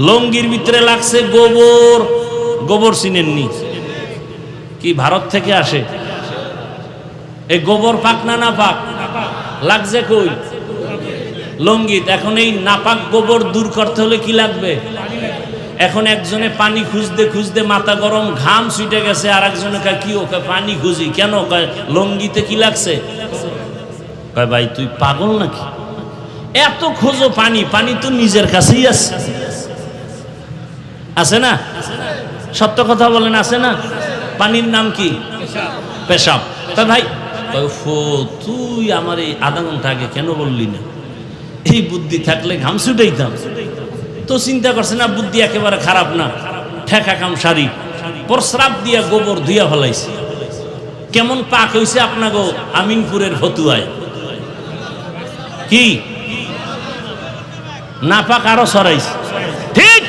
লঙ্গির ভিতরে লাগছে গোবর। গোবর চিনেননি? কি ভারত থেকে আসে? এই গোবর পাক না নাপাক? লাগছে কই? লঙ্গিত। এখন এই নাপাক গোবর দূর করতে হলে কি লাগবে? এখন একজনে পানি খুঁজতে খুঁজতে মাথা গরম, ঘাম ছুটে গেছে, আর একজনে কয় কি, ওকে পানি খুঁজি কেন? কয় লঙ্গিতে কি লাগছে? কয় ভাই তুই পাগল নাকি? এত খোঁজো পানি, পানি তো নিজের কাছেই আছে। আছে না? সত্য কথা বলেন, আছে না? পানির নাম কি? পেশাব। কয় ভাই, তুই আমার এই আধা ঘন্টা আগে কেন বললি না? এই বুদ্ধি থাকলে ঘাম ছুটাইতাম। তো চিন্তা করছে না, বুদ্ধি একেবারে খারাপ না, ঠেকা কাম সারি, প্রস্রাব দিয়া গোবর ধুইয়া ফেলাইছে। কেমন পাক হইছে আপনাগো আমিনপুরের ফতুয়ায়? কি নাপাক আরো ছড়াইছে। ঠিক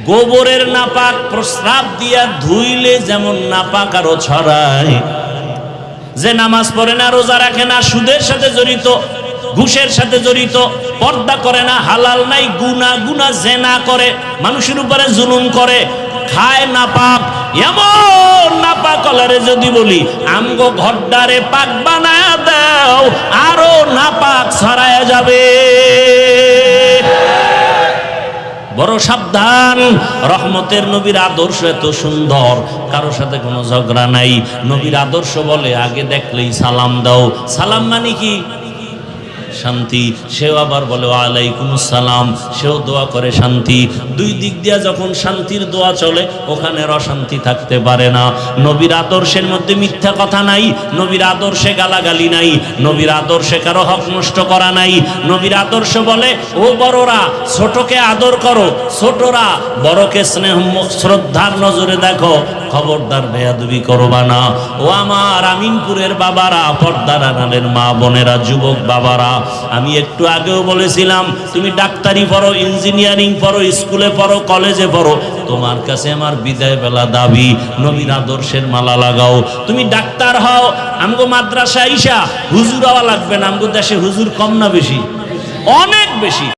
গোবরের নাপাক প্রস্রাব দিয়া ধুইলে যেমন নাপাক আরো ছড়ায়। যে নামাজ পড়ে না, রোজা রাখে না, সুদের সাথে জড়িত, ঘুষের সাথে জড়িত, পর্দা করে না, হালাল নাই, গুনাহ জেনা করে, মানুষের উপরে জুলুম করে, খায় নাপাক, এমন নাপাক হলারে যদি বলি আমগো ঘরদারে পাক বানায় দাও, আরো নাপাক ছড়ায় যাবে। বড় সাবধান। রহমতের নবীর আদর্শ এত সুন্দর, কারো সাথে কোনো ঝগড়া নাই। নবীর আদর্শ বলে আগে দেখলেই সালাম দাও। সালাম মানে কি? শান্তি। সেও আবার বলে ওয়ালাইকুম আসসালাম, সেও দোয়া করে শান্তি। দুই দিক দিয়া যখন শান্তির দোয়া চলে, ওখানে অশান্তি থাকতে পারে না। নবীর আদর্শের মধ্যে মিথ্যা কথা নাই, নবীর আদর্শে গালাগালি নাই, নবীর আদর্শে কারো হক নষ্ট করা নাই। নবীর আদর্শ বলে ও বড়রা ছোটকে আদর করো, ছোটরা বড়কে স্নেহ শ্রদ্ধার নজরে দেখো, খবরদার বেয়াদবি করবা না। ও আমার আমিনপুরের বাবারা, পর্দার আড়ালের মা বোনেরা, যুবক বাবারা, আমি একটু আগেও বলেছিলাম তুমি ডাক্তারি পড়ো, ইঞ্জিনিয়ারিং পড়ো, স্কুলে পড়ো, কলেজে পড়ো, তোমার কাছে আমার বিদায় বেলা দাবি নবীর আদর্শের মালা লাগাও। তুমি ডাক্তার হও, আমগো মাদ্রাসা আইসা হুজুর হওয়া লাগবে না। আমগো দেশে হুজুর কম না বেশি? অনেক বেশি।